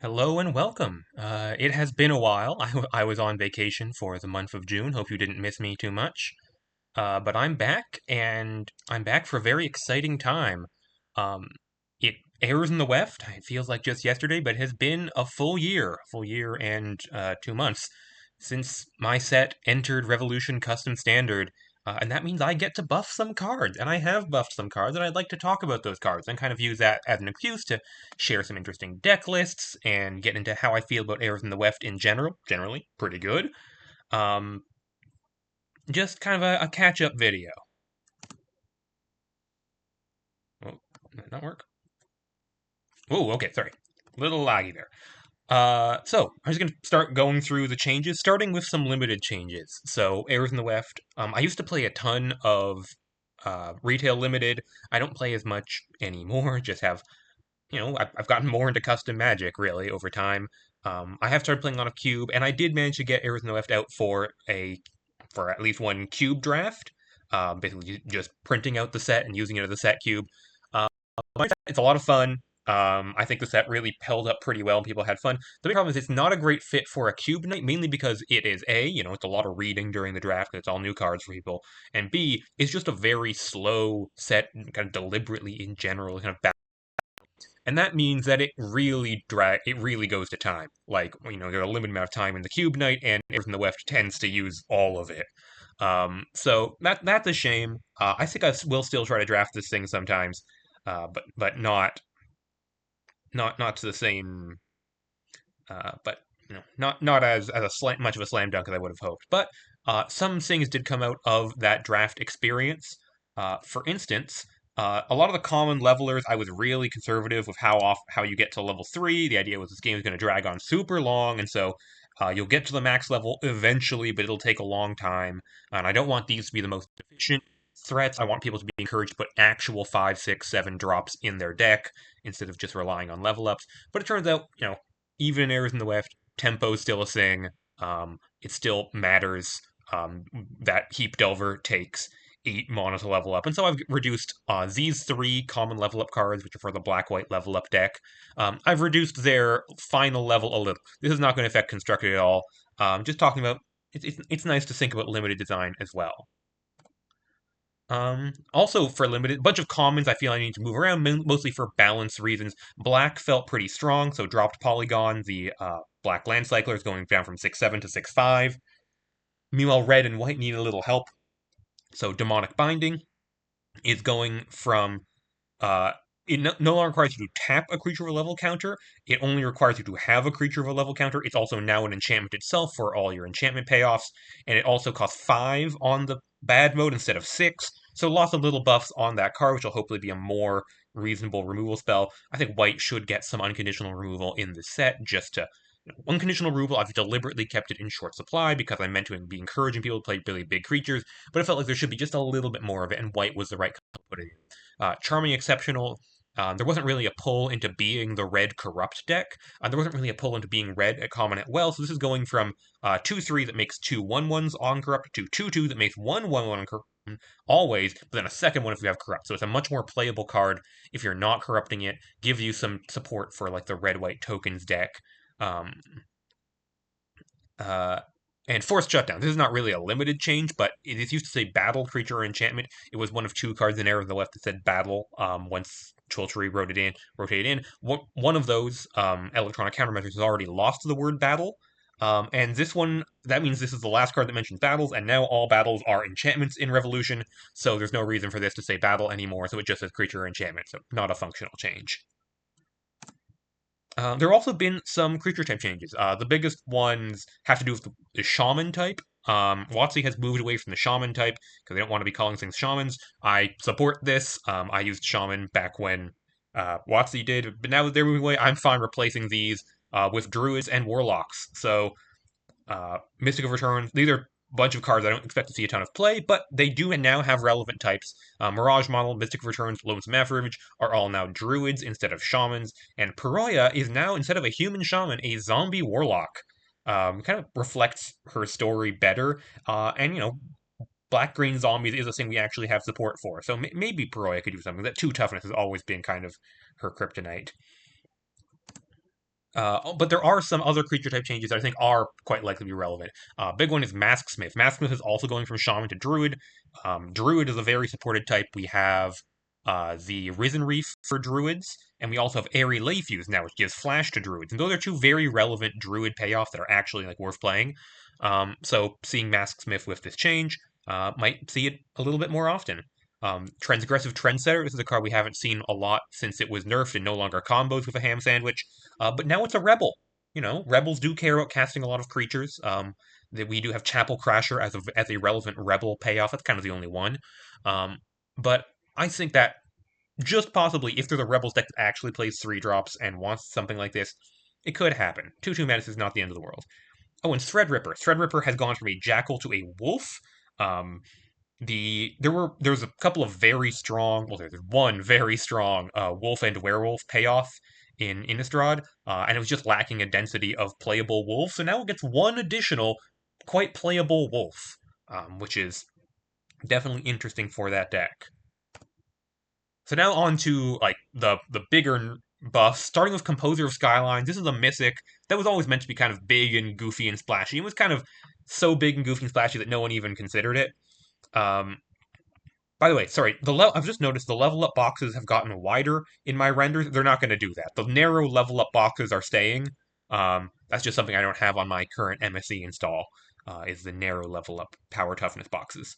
Hello and welcome. It has been a while. I was on vacation for the month of June. Hope you didn't miss me too much. But I'm back, and I'm back for a very exciting time. Um, it airs in the Weft. It feels like just yesterday, but it has been full year and 2 months since my set entered Revolution Custom Standard. And that means I get to buff some cards, and I have buffed some cards, and I'd like to talk about those cards and kind of use that as an excuse to share some interesting deck lists and get into how I feel about Airs in the Weft in general. Generally, pretty good. Um, just kind of a catch-up video. Oh, did not work? Oh, okay, sorry. Little laggy there. So I'm just gonna start going through the changes, starting with some limited changes. So Airs in the Weft. I used to play a ton of retail limited. I don't play as much anymore. Just have I've gotten more into custom Magic really over time. I have started playing a lot of Cube, and I did manage to get Airs in the Weft out for at least one Cube draft. Basically just printing out the set and using it as a set cube. Uh, it's a lot of fun. I think the set really held up pretty well and people had fun. The big problem is it's not a great fit for a cube night, mainly because it is it's a lot of reading during the draft, 'cause it's all new cards for people, and B, it's just a very slow set, kind of deliberately in general, kind of back. And that means that it really goes to time. Like, there's a limited amount of time in the cube night, and everything the Weft tends to use all of it. So that's a shame. I think will still try to draft this thing sometimes, but not to the same, but not as much of a slam dunk as I would have hoped. But some things did come out of that draft experience. For instance, a lot of the common levelers, I was really conservative with how you get to level 3. The idea was this game is going to drag on super long, and so you'll get to the max level eventually, but it'll take a long time. And I don't want these to be the most efficient threats. I want people to be encouraged to put actual 5, 6, 7 drops in their deck instead of just relying on level ups. But it turns out, even in Airs in the Weft, tempo is still a thing. It still matters that Heap Delver takes 8 mana to level up. And so I've reduced these 3 common level up cards, which are for the black-white level up deck. I've reduced their final level a little. This is not going to affect Constructed at all. Just talking about, it's nice to think about limited design as well. Also for limited, bunch of commons I feel I need to move around, mostly for balance reasons. Black felt pretty strong, so dropped Polygon. The black land cycler is going down from 6/7 to 6/5. Meanwhile, red and white need a little help. So demonic binding is going from uh, it no longer requires you to tap a creature with a level counter. It only requires you to have a creature with a level counter. It's also now an enchantment itself for all your enchantment payoffs, and it also costs 5 on the bad mode instead of 6. So lots of little buffs on that card, which will hopefully be a more reasonable removal spell. I think white should get some unconditional removal in this set just to. Unconditional removal, I've deliberately kept it in short supply because I meant to be encouraging people to play really big creatures, but it felt like there should be just a little bit more of it, and white was the right color to put it in. Charming Exceptional, there wasn't really a pull into being the red corrupt deck. There wasn't really a pull into being red at common at well, so this is going from 2/3 that makes 2/1/1s on corrupt to 2/2 that makes 1/1/1 always, but then a second one if you have corrupt. So it's a much more playable card if you're not corrupting it, gives you some support for like the red-white tokens deck. Um, uh, and Forced Shutdown. This is not really a limited change, but it is used to say Battle, Creature, or Enchantment. It was one of 2 cards in Air on the left that said Battle. Once Chultry rotated in. One of those electronic countermeasures has already lost the word Battle. And this one, that means this is the last card that mentions battles, and now all battles are enchantments in Revolution, so there's no reason for this to say battle anymore, so it just says creature or enchantment, so not a functional change. There have also been some creature type changes. The biggest ones have to do with the shaman type. WotC has moved away from the shaman type because they don't want to be calling things shamans. I support this. I used shaman back when WotC did, but now that they're moving away, I'm fine replacing these with druids and warlocks. So Mystic of Return, these are a bunch of cards I don't expect to see a ton of play, but they do now have relevant types. Mirage Model, Mystic of Returns, Lonesome Average are all now druids instead of shamans, and Paroya is now, instead of a human shaman, a zombie warlock. Kind of reflects her story better, and black-green zombies is a thing we actually have support for, so maybe Paroya could do something. That 2 toughness has always been kind of her kryptonite. But there are some other creature type changes that I think are quite likely to be relevant. Big one is Masksmith. Masksmith is also going from Shaman to Druid. Druid is a very supported type. We have the Risen Reef for Druids, and we also have Airy Layfuse now, which gives Flash to Druids. And those are two very relevant Druid payoffs that are actually like worth playing. So seeing Masksmith with this change might see it a little bit more often. Transgressive Trendsetter. This is a card we haven't seen a lot since it was nerfed and no longer combos with a ham sandwich. But now it's a rebel. You know, rebels do care about casting a lot of creatures. That we do have Chapel Crasher as a relevant rebel payoff. That's kind of the only one. But I think that just possibly, if there's a rebels deck that actually plays 3 drops and wants something like this, it could happen. 2/2 menace is not the end of the world. Oh, and Threadripper. Threadripper has gone from a jackal to a wolf. Um, there's a couple of very strong, well, there's one very strong wolf and werewolf payoff in Innistrad, and it was just lacking a density of playable wolf. So now it gets one additional quite playable wolf, which is definitely interesting for that deck. So now on to like the bigger buffs, starting with Composer of Skylines. This is a mythic that was always meant to be kind of big and goofy and splashy. It was kind of so big and goofy and splashy that no one even considered it. Um, by the way, sorry, I've just noticed the level up boxes have gotten wider in my renders. They're not going to do that. The narrow level up boxes are staying. That's just something I don't have on my current MSE install. Is the narrow level up power toughness boxes.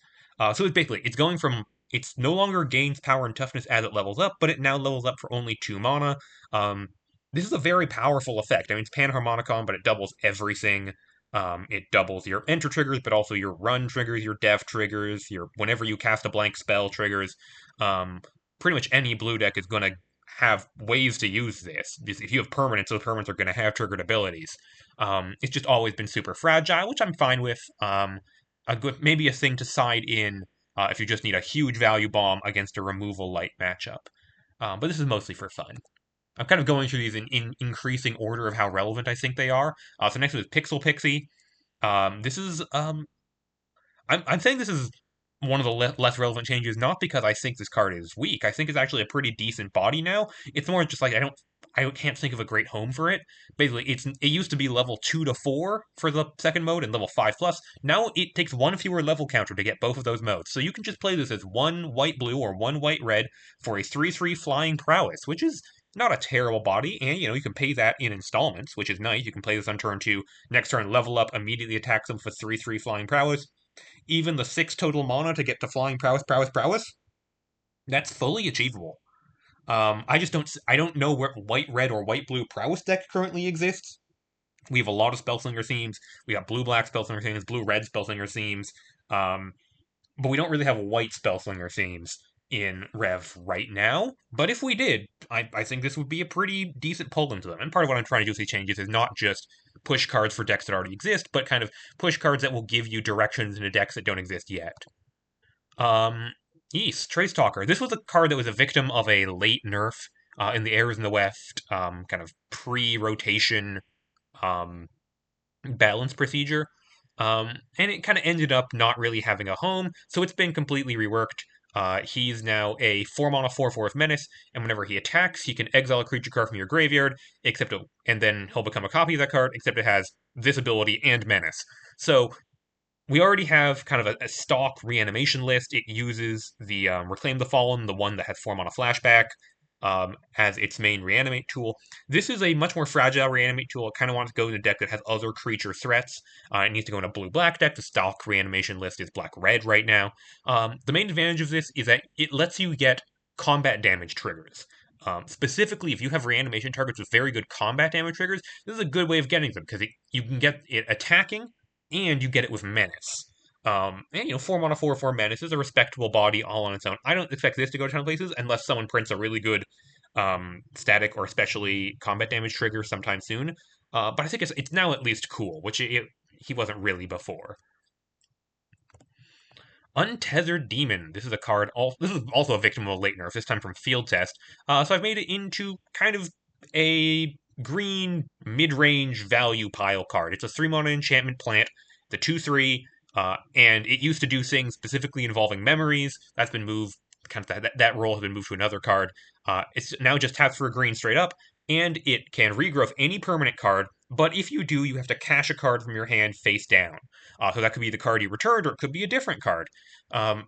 So it's going from it's no longer gains power and toughness as it levels up, but it now levels up for only 2 mana. This is a very powerful effect. I mean, it's Panharmonicon, but it doubles everything. It doubles your enter triggers, but also your run triggers, your def triggers, your whenever you cast a blank spell triggers. Um, Pretty much any blue deck is going to have ways to use this. If you have permanents, those permanents are going to have triggered abilities. It's just always been super fragile, which I'm fine with. Maybe a thing to side in if you just need a huge value bomb against a removal light matchup. But this is mostly for fun. I'm kind of going through these in increasing order of how relevant I think they are. So next is Pixel Pixie. This is I'm saying this is one of the less relevant changes, not because I think this card is weak. I think it's actually a pretty decent body now. It's more just like I can't think of a great home for it. Basically, it used to be level 2 to 4 for the second mode and level 5 plus. Now it takes one fewer level counter to get both of those modes. So you can just play this as one white blue or one white red for a 3/3 flying prowess, which is not a terrible body, and you can pay that in installments, which is nice. You can play this on turn 2, next turn level up, immediately attacks them for 3/3 flying prowess. Even the 6 total mana to get to flying prowess, prowess, prowess, that's fully achievable. I don't know where white, red, or white, blue prowess deck currently exists. We have a lot of Spellslinger themes. We got blue, black Spellslinger themes, blue, red Spellslinger themes. But we don't really have white Spellslinger themes in Rev right now. But if we did, I think this would be a pretty decent pull into them. And part of what I'm trying to do with these changes is not just push cards for decks that already exist, but kind of push cards that will give you directions into decks that don't exist yet. East, Trace Talker. This was a card that was a victim of a late nerf in the Airs in the Weft, kind of pre-rotation balance procedure. And it kind of ended up not really having a home, so it's been completely reworked. He's now a 4-mana 4/4 menace, and whenever he attacks, he can exile a creature card from your graveyard, and then he'll become a copy of that card, except it has this ability and menace. So we already have kind of a stock reanimation list. It uses the Reclaim the Fallen, the one that has 4-mana flashback, as its main reanimate tool. This is a much more fragile reanimate tool. It kind of wants to go in a deck that has other creature threats. It needs to go in a blue-black deck. The stock reanimation list is black-red right now. The main advantage of this is that it lets you get combat damage triggers. Specifically, if you have reanimation targets with very good combat damage triggers, this is a good way of getting them, because you can get it attacking, and you get it with menace. And 4-mana 4/4 menace is a respectable body all on its own. I don't expect this to go to 10 places unless someone prints a really good static or especially combat damage trigger sometime soon. But I think it's now at least cool, which he wasn't really before. Untethered Demon. This is a card. This is also a victim of a late nerf, this time from Field Test. So I've made it into kind of a green mid-range value pile card. It's a 3-mana enchantment plant, the 2/3, and it used to do things specifically involving memories. That's been moved. Kind of that role has been moved to another card. It's now just taps for a green straight up, and it can regrowth any permanent card, but if you do, you have to cash a card from your hand face down. So that could be the card you returned, or it could be a different card. Um,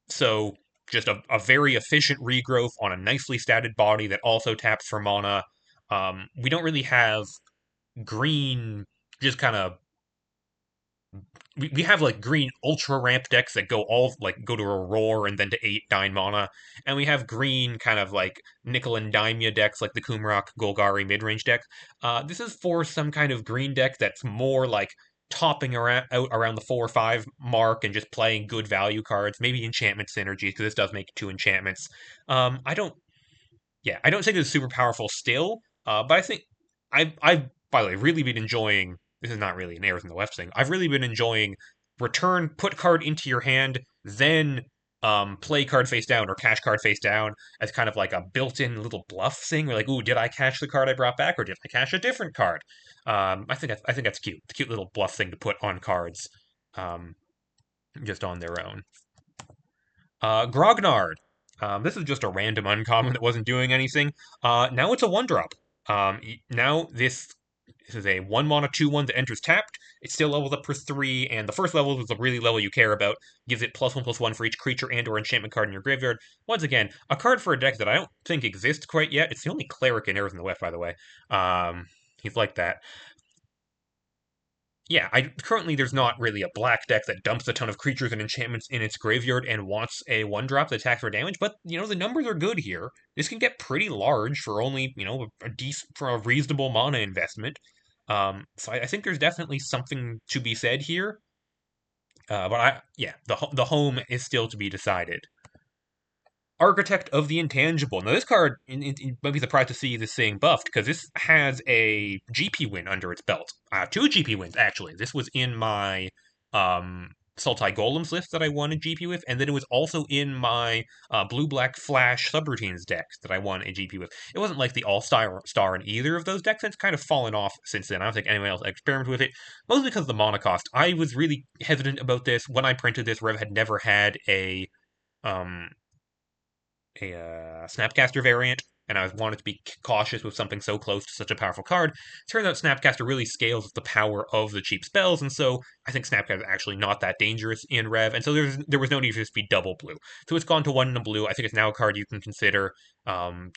so just a very efficient regrowth on a nicely statted body that also taps for mana. We don't really have green, just kind of we have like green ultra ramp decks that go all like go to a roar and then to 8-9 mana, and we have green kind of like nickel and dimia decks like the Kumrock Golgari mid range deck. This is for some kind of green deck that's more like topping around out around the 4 or 5 mark and just playing good value cards, maybe enchantment synergies because this does make 2 enchantments. I don't yeah, I don't think it's super powerful still, but I think I've by the way really been enjoying. This is not really an Airs in the Weft thing. I've really been enjoying return, put card into your hand, then play card face down or cash card face down as kind of like a built-in little bluff thing. We're like, ooh, did I cash the card I brought back, or did I cash a different card? I think that's cute. It's a cute little bluff thing to put on cards, um, just on their own. Grognard. This is just a random uncommon that wasn't doing anything. Now it's a 1 drop. Now this is a 1 mana 2/1 that enters tapped. It still levels up for 3, and the first level is the really level you care about. Gives it +1/+1 for each creature and/or enchantment card in your graveyard. Once again, a card for a deck that I don't think exists quite yet. It's the only cleric in Airs in the West, by the way. He's like that. Yeah, currently there's not really a black deck that dumps a ton of creatures and enchantments in its graveyard and wants a 1 drop that attacks for damage, but the numbers are good here. This can get pretty large for only, a decent for a reasonable mana investment. So I think there's definitely something to be said here. But yeah, the home is still to be decided. Architect of the Intangible. Now, this card, you might be surprised to see this thing buffed, because this has a GP win under its belt. 2 GP wins, actually. This was in my Sultai Golems list that I won a GP with, and then it was also in my Blue-Black Flash Subroutines deck that I won a GP with. It wasn't like the all-star in either of those decks, and it's kind of fallen off since then. I don't think anyone else experimented with it, mostly because of the mana cost. I was really hesitant about this. When I printed this, Rev had never had um, a Snapcaster variant, and I wanted to be cautious with something so close to such a powerful card. Turns out Snapcaster really scales with the power of the cheap spells, and so I think Snapcaster is actually not that dangerous in Rev, and so there was no need for this to be double blue. So it's gone to 1 in a blue. I think it's now a card you can consider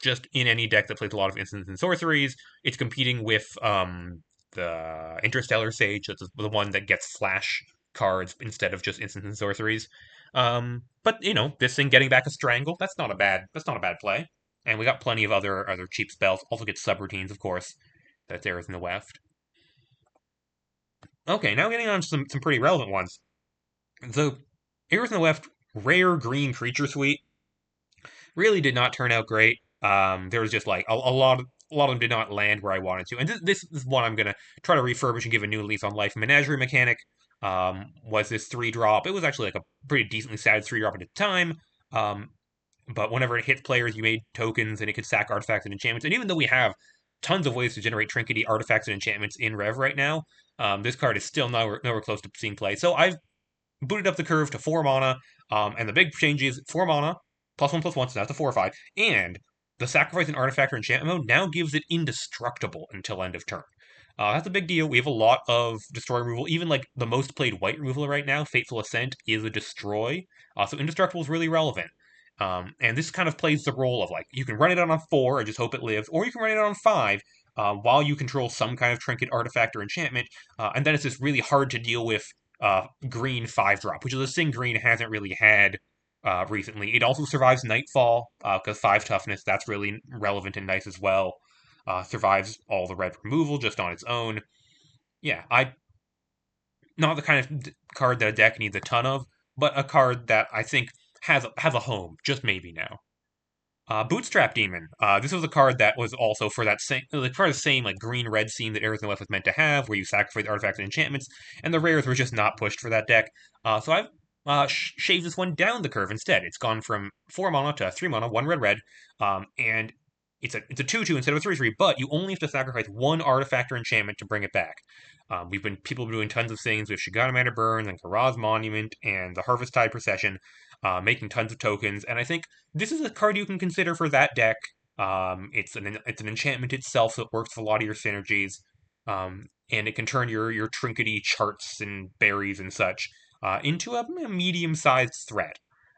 just in any deck that plays a lot of instants and sorceries. It's competing with the Interstellar Sage, that's the one that gets flash cards instead of just instants and sorceries. But this thing getting back a strangle, that's not a bad play. And we got plenty of other cheap spells. Also get subroutines, of course. That's Airs in the Weft. Okay, now getting on to some pretty relevant ones. The Airs in the Weft rare green creature suite really did not turn out great. There was just like a lot of them did not land where I wanted to. And this is one I'm gonna try to refurbish and give a new lease on life. Menagerie Mechanic was this 3-drop. It was actually like a pretty decently sad 3-drop at the time. But whenever it hits players, you made tokens and it could sack artifacts and enchantments. And even though we have tons of ways to generate trinkety artifacts and enchantments in Rev right now, this card is still nowhere close to seeing play. So I've booted up the curve to 4 mana, and the big change is 4 mana, +1/+1, so now it's a 4/5, and the sacrifice an artifact or enchantment mode now gives it indestructible until end of turn. That's a big deal. We have a lot of destroy removal. Even like the most played white removal right now, Fateful Ascent, is a destroy. So indestructible is really relevant. And this kind of plays the role of like you can run it on 4 and just hope it lives, or you can run it on 5 while you control some kind of trinket, artifact, or enchantment, and then it's just really hard to deal with green 5-drop, which is a thing green hasn't really had recently. It also survives Nightfall because 5 toughness, that's really relevant and nice as well. Survives all the red removal just on its own. Yeah, not the kind of card that a deck needs a ton of, but a card that I think has a home, just maybe now. Bootstrap Demon. This was a card that was also for that same, like, part of the same like green-red theme that Arizona Left was meant to have, where you sacrifice artifacts and enchantments, and the rares were just not pushed for that deck. So I've shaved this one down the curve instead. It's gone from 4 mana to 3 mana, 1 red, and it's a 2/2 instead of a 3/3, but you only have to sacrifice 1 artifact or enchantment to bring it back. People have been doing tons of things with Shigana Burns and Karaz Monument and the Harvesttide Procession, making tons of tokens, and I think this is a card you can consider for that deck. It's an enchantment itself, so it works with a lot of your synergies. And it can turn your trinkety charts and berries and such into a medium-sized threat.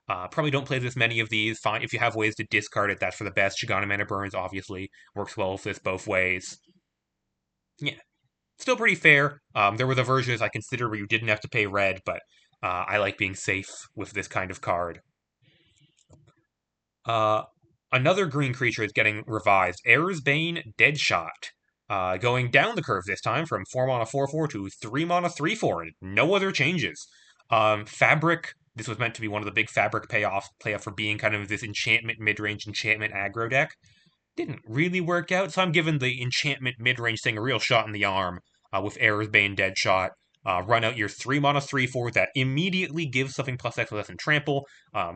Probably don't play this many of these. Fine, if you have ways to discard it, that's for the best. Shigana Mana Burns obviously works well with this both ways. Yeah, still pretty fair. There were the versions I considered where you didn't have to pay red, but I like being safe with this kind of card. Uh, Another green creature is getting revised. Air's Bane Deadshot. Going down the curve this time from 4 mana 4/4 to 3 mana 3/4. No other changes. Fabric. This was meant to be one of the big Fabric payoff for being kind of this enchantment mid-range enchantment aggro deck. Didn't really work out, so I'm giving the enchantment mid-range thing a real shot in the arm with Air's Bane Deadshot. Run out your 3 mana 3/4 that immediately gives something plus X less than trample.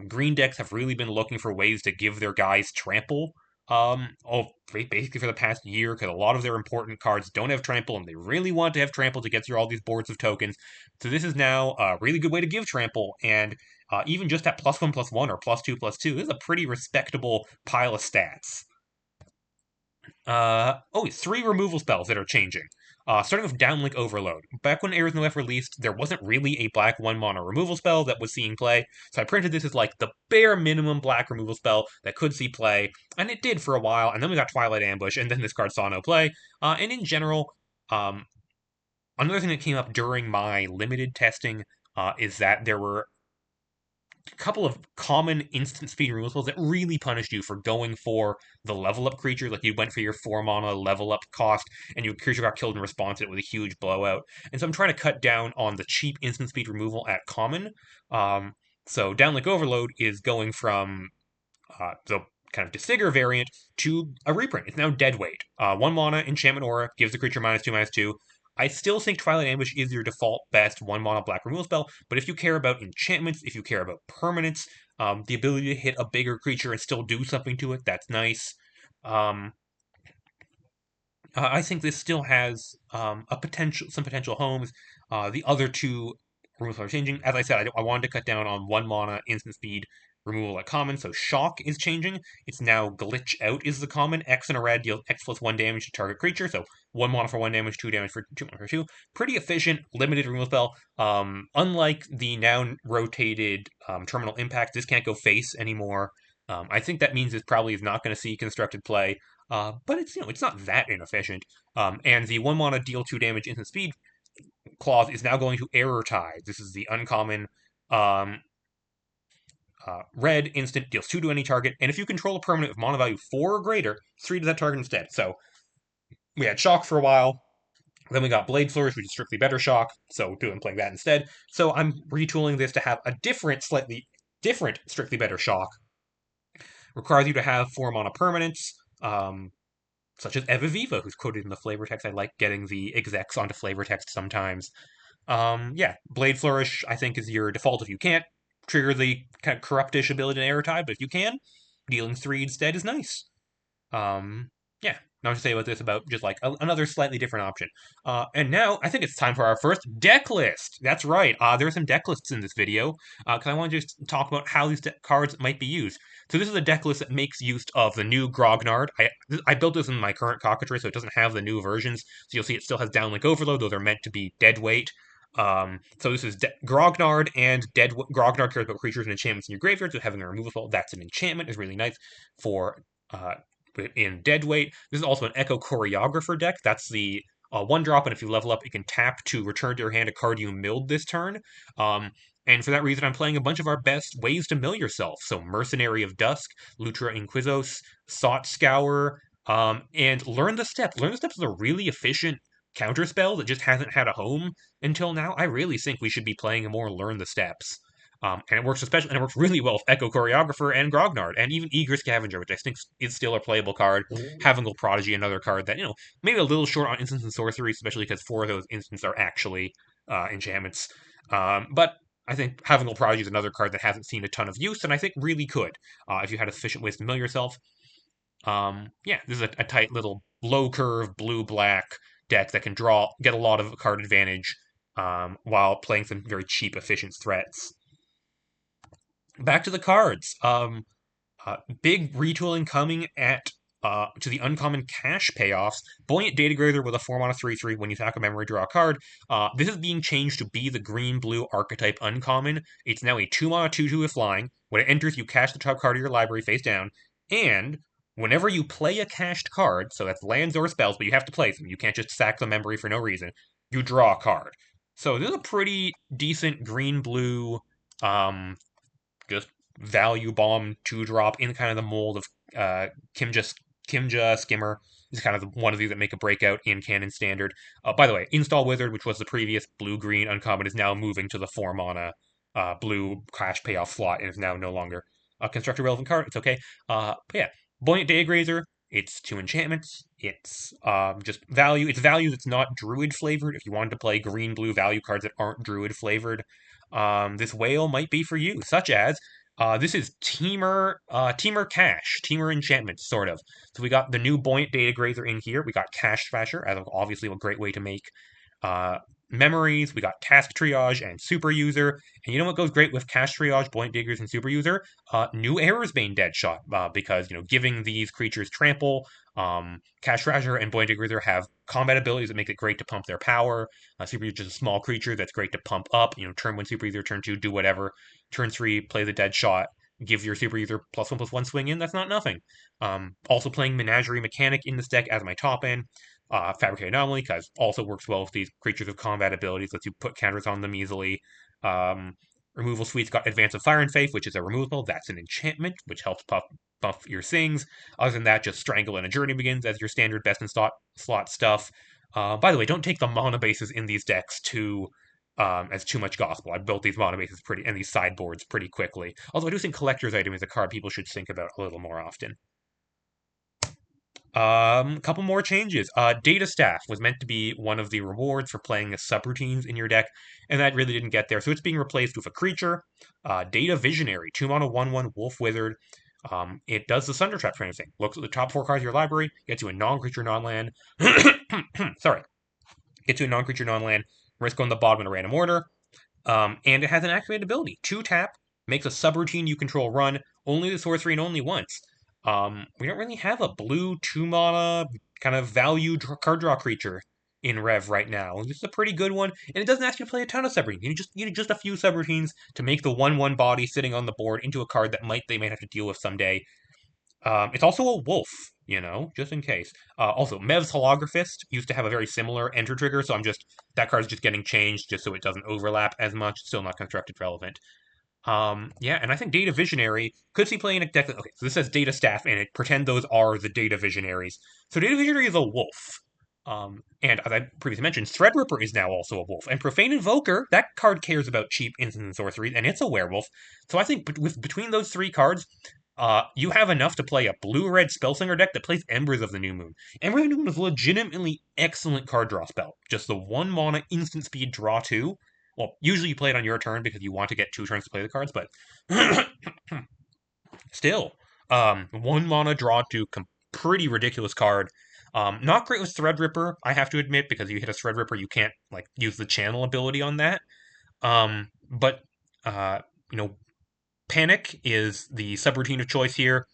Green decks have really been looking for ways to give their guys trample. Basically for the past year, because a lot of their important cards don't have trample, and they really want to have trample to get through all these boards of tokens. So this is now a really good way to give trample, and even just at +1/+1 or +2/+2, this is a pretty respectable pile of stats. Three removal spells that are changing. Starting with Downlink Overload. Back when Arizona Weft released, there wasn't really a black 1 mana removal spell that was seeing play, so I printed this as like the bare minimum black removal spell that could see play, and it did for a while, and then we got Twilight Ambush, and then this card saw no play. And in general, um, another thing that came up during my limited testing is that there were couple of common instant speed removal spells that really punished you for going for the level up creature. Like you went for your 4 mana level up cost, and your creature got killed in response to it with a huge blowout. And so I'm trying to cut down on the cheap instant speed removal at common. So Downlink Overload is going from the kind of Disfigure variant to a reprint. It's now Deadweight. 1 mana enchantment aura gives the creature -2/-2. I still think Twilight Ambush is your default best 1 mana black removal spell, but if you care about enchantments, if you care about permanents, the ability to hit a bigger creature and still do something to it, that's nice. I think this still has some potential homes. The other two removals are changing. As I said, I wanted to cut down on 1 mana instant speed removal at common, so Shock is changing. It's now Glitch Out is the common. X and a red deals X+1 damage to target creature, so 1 mana for 1 damage, 2 damage for 2 mana for 2. Pretty efficient, limited removal spell. Unlike the now rotated Terminal Impact, this can't go face anymore. I think that means this probably is not going to see constructed play. But it's not that inefficient. And the 1 mana deal 2 damage instant speed clause is now going to Error Tide. This is the uncommon um, red instant deals 2 to any target, and if you control a permanent with mana value 4 or greater, 3 to that target instead. So we had Shock for a while. Then we got Blade Flourish, which is strictly better Shock, so playing that instead. So I'm retooling this to have a slightly different, strictly better Shock. Requires you to have 4 mana permanents. Such as Eva Viva, who's quoted in the flavor text. I like getting the execs onto flavor text sometimes. Blade Flourish, I think, is your default if you can't trigger the kind of corruptish ability in Error Tide, but if you can, dealing 3 instead is nice. Yeah, not to say about this, about just like another slightly different option. And now I think it's time for our first deck list. That's right. There are some deck lists in this video because I want to just talk about how these cards might be used. So this is a deck list that makes use of the new Grognard. I built this in my current cockatrice, so it doesn't have the new versions. So you'll see it still has Downlink Overload. Those are meant to be dead weight. So this is Grognard, and Grognard cares about creatures and enchantments in your graveyard, so having a removal spell that's an enchantment is really nice for in Deadweight. This is also an Echo Choreographer deck. That's the 1-drop, and if you level up, you can tap to return to your hand a card you milled this turn. And for that reason, I'm playing a bunch of our best ways to mill yourself. So Mercenary of Dusk, Lutra Inquizos, Sought Scour, and Learn the Steps. Learn the Steps is a really efficient counterspell that just hasn't had a home until now. I really think we should be playing a more Learn the Steps. And it works really well with Echo Choreographer and Grognard, and even Eager Scavenger, which I think is still a playable card. Havingal Prodigy, another card that, maybe a little short on instants and sorceries, especially because 4 of those instants are actually enchantments. But I think Havingal Prodigy is another card that hasn't seen a ton of use, and I think really could, if you had efficient ways to mill yourself. This is a tight little low curve blue-black deck that can get a lot of card advantage while playing some very cheap, efficient threats. Back to the cards. Big retooling coming at To the uncommon cash payoffs, Buoyant Data Grazer with a 4-mana 3/3 when you attack a memory, draw a card. This is being changed to be the green-blue archetype uncommon. It's now a 2-mana 2/2 with flying. When it enters, you cast the top card of your library face down, and whenever you play a cached card, so that's lands or spells, but you have to play them, you can't just sack the memory for no reason, you draw a card. So this is a pretty decent green-blue, just value bomb 2-drop in kind of the mold of Kimja Skimmer is kind of one of these that make a breakout in Canon Standard. By the way, Install Wizard, which was the previous blue-green uncommon, is now moving to the 4-mana blue cash payoff slot and is now no longer a constructor relevant card. It's okay. But yeah, Buoyant Daygrazer. It's 2 enchantments. It's just value. It's value that's not druid flavored. If you wanted to play green-blue value cards that aren't druid flavored, this whale might be for you, such as this is Teamer Cash, Teamer Enchantment, sort of. So we got the new Buoyant Data Grazer in here. We got Cash Thrasher, as obviously a great way to make uh, memories. We got Task Triage and Super User. And you know what goes great with Cash Triage, Buoyant Diggers, and Super User? New Error's-Bane Deadshot, because, giving these creatures trample, Cash Thrasher and Buoyant Digger have combat abilities that make it great to pump their power. Super User is a small creature that's great to pump up. Turn 1 Super User, turn 2, do whatever. Turn 3, play the dead shot. Give your Super User +1/+1 swing in. That's not nothing. Also playing Menagerie Mechanic in this deck as my top end. Fabricate Anomaly, because also works well with these creatures with combat abilities, lets you put counters on them easily. Removal Suite's got Advance of Fire and Faith, which is a removal. That's an enchantment, which helps buff your things. Other than that, just Strangle and A Journey Begins as your standard best in slot stuff. By the way, don't take the mana bases in these decks as too much gospel. I built these mana bases and these sideboards pretty quickly. Although I do think Collector's Item is a card people should think about a little more often. Couple more changes. Data Staff was meant to be one of the rewards for playing the subroutines in your deck, and that really didn't get there. So it's being replaced with a creature, Data Visionary, 2-mana 1/1 Wolf Wizard. It does the Thunder Trap kind of thing. Looks at the top 4 cards of your library, gets you a non-creature, non-land. Sorry. Gets you a non-creature, non-land. Risk on the bottom in a random order. And it has an activated ability. 2-tap, makes a subroutine you control run, only the sorcery and only once. We don't really have a blue 2-mana kind of value card draw creature in Rev right now. This is a pretty good one, and it doesn't ask you to play a ton of subroutines. You need just a few subroutines to make the 1/1 body sitting on the board into a card that they might have to deal with someday. It's also a wolf, just in case. Also, Mev's Holographist used to have a very similar enter trigger, so that card's just getting changed just so it doesn't overlap as much. It's still not constructed relevant. Yeah, and I think Data Visionary could see playing a deck okay, so this says Data Staff in it. Pretend those are the Data Visionaries. So Data Visionary is a wolf. And as I previously mentioned, Threadripper is now also a wolf. And Profane Invoker, that card cares about cheap instants and sorceries, and it's a werewolf. So I think between those 3 cards, you have enough to play a blue-red Spellslinger deck that plays Embers of the New Moon. Embers of the New Moon is a legitimately excellent card draw spell. Just the 1-mana instant speed draw 2. Well, usually you play it on your turn because you want to get 2 turns to play the cards, but still, 1-mana draw 2, pretty ridiculous card. Not great with Threadripper, I have to admit, because you hit a Threadripper, you can't use the channel ability on that. But Panic is the subroutine of choice here.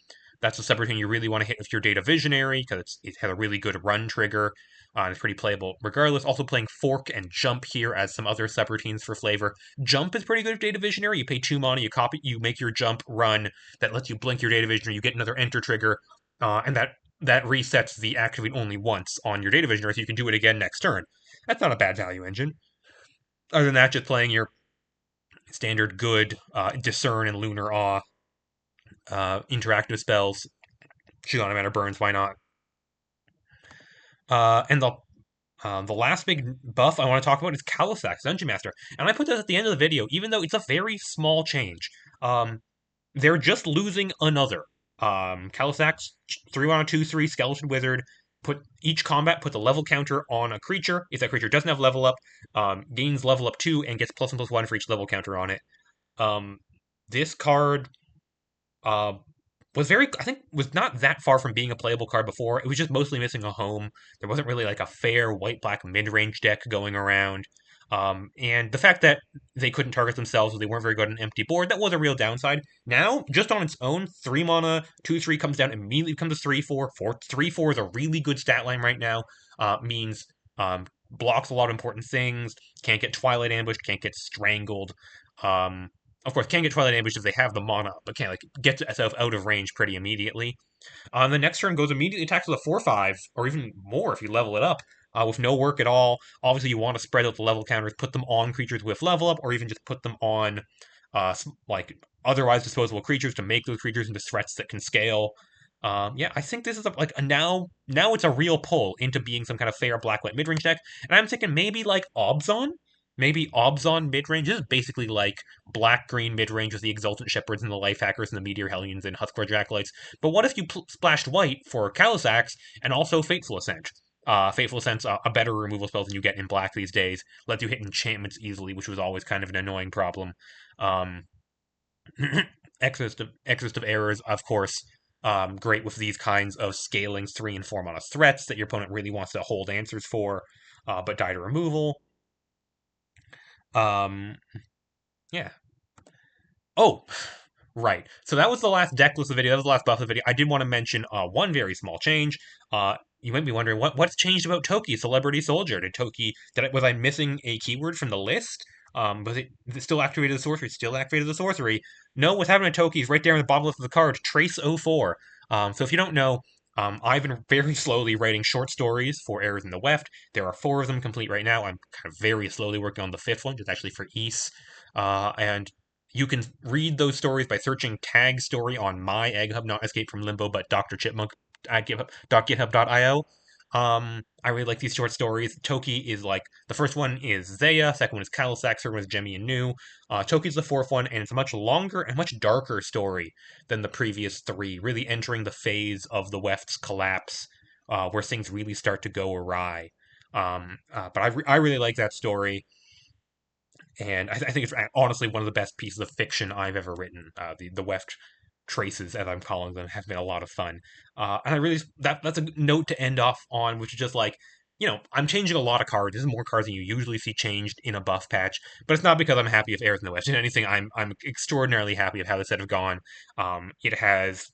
That's the subroutine you really want to hit with your Data Visionary, because it has a really good run trigger. It's pretty playable regardless. Also playing Fork and Jump here as some other subroutines for flavor. Jump is pretty good with Data Visionary. You pay 2 mana, you make your Jump run that lets you blink your Data Visionary, you get another enter trigger, and that resets the activate only once on your Data Visionary, so you can do it again next turn. That's not a bad value engine. Other than that, just playing your standard good Discern and Lunar Awe interactive spells. Shigana Manor Burns, why not? And the last big buff I want to talk about is Kalisax, Dungeon Master. And I put this at the end of the video, even though it's a very small change. They're just losing another. Kalisax, 3-1, 2/3, Skeleton Wizard. Put the level counter on a creature. If that creature doesn't have level up, gains level up 2 and gets +1/+1 for each level counter on it. This card was not that far from being a playable card before. It was just mostly missing a home. There wasn't really a fair white-black mid-range deck going around. And the fact that they couldn't target themselves, or they weren't very good on an empty board, that was a real downside. Now, just on its own, 3 mana, 2/3 comes down, immediately becomes a 3/4. 3/4 is a really good stat line right now. Means blocks a lot of important things, can't get Twilight Ambushed, can't get Strangled. Um, of course, can't get Twilight Ambushed if they have the mana, but can't like get itself out of range pretty immediately. On the next turn, goes immediately attacks with a 4/5, or even more if you level it up, with no work at all. Obviously, you want to spread out the level counters, put them on creatures with level up, or even just put them on like otherwise disposable creatures to make those creatures into threats that can scale. Yeah, I think this is like a now it's a real pull into being some kind of fair black white mid range deck, and I'm thinking maybe like Obzon. Maybe Obzon mid range is basically like black green mid range with the Exultant Shepherds and the Life Hackers and the Meteor Hellions and Huskvar Jackalites. But what if you splashed white for Kalisax and also Fateful Ascent? Fateful Ascent's a better removal spell than you get in black these days. Lets you hit enchantments easily, which was always kind of an annoying problem. Um, Exorcist of Errors, of course, great with these kinds of scaling 3 and 4 mana threats that your opponent really wants to hold answers for, but die to removal. Um, yeah. Oh, right. So that was the last deck list video. That was the last buff video. I did want to mention one very small change. You might be wondering what's changed about Toki, Celebrity Soldier. Was I missing a keyword from the list? Was it still activated the sorcery? Still activated the sorcery? No, what's happening to Toki is right there in the bottom left of the card, Trace 04. So if you don't know, I've been very slowly writing short stories for Errors in the Weft. There are 4 of them complete right now. I'm kind of very slowly working on the 5th one, which is actually for East. And you can read those stories by searching tag story on my Egg Hub, not Escape from Limbo, but Dr. Chipmunk at github.io. I really like these short stories. Toki is like the first one is Zaya, second one is Kalisax, third one is Jemmy and Nu. Toki's the fourth one, and it's a much longer and much darker story than the previous 3, really entering the phase of the Weft's collapse, where things really start to go awry. But I really like that story. And I think it's honestly one of the best pieces of fiction I've ever written. The Weft traces, as I'm calling them, have been a lot of fun. And I really that's a note to end off on, which is just like, I'm changing a lot of cards. This is more cards than you usually see changed in a buff patch, but it's not because I'm happy with Errors in the West. If anything, I'm extraordinarily happy with how this set have gone. It has,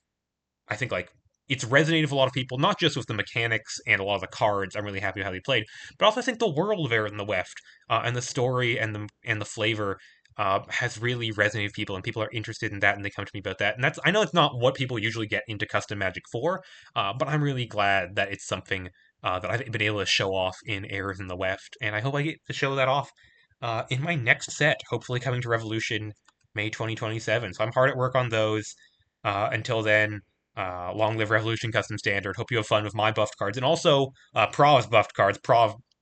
I think, like, it's resonated with a lot of people, not just with the mechanics and a lot of the cards. I'm really happy with how they played, but also I think the world of Errors in the Weft, and the story and the flavor, has really resonated with people, and people are interested in that, and they come to me about that. And I know it's not what people usually get into custom Magic for, but I'm really glad that it's something that I've been able to show off in Errors in the Weft, and I hope I get to show that off in my next set, hopefully coming to Revolution May 2027. So I'm hard at work on those. Until then, long live Revolution Custom Standard. Hope you have fun with my buffed cards. And also, Prav's buffed cards.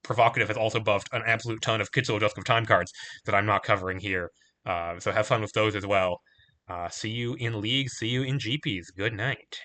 Provocative has also buffed an absolute ton of Kitsu Dusk of Time cards that I'm not covering here. So have fun with those as well. See you in leagues. See you in GPs. Good night.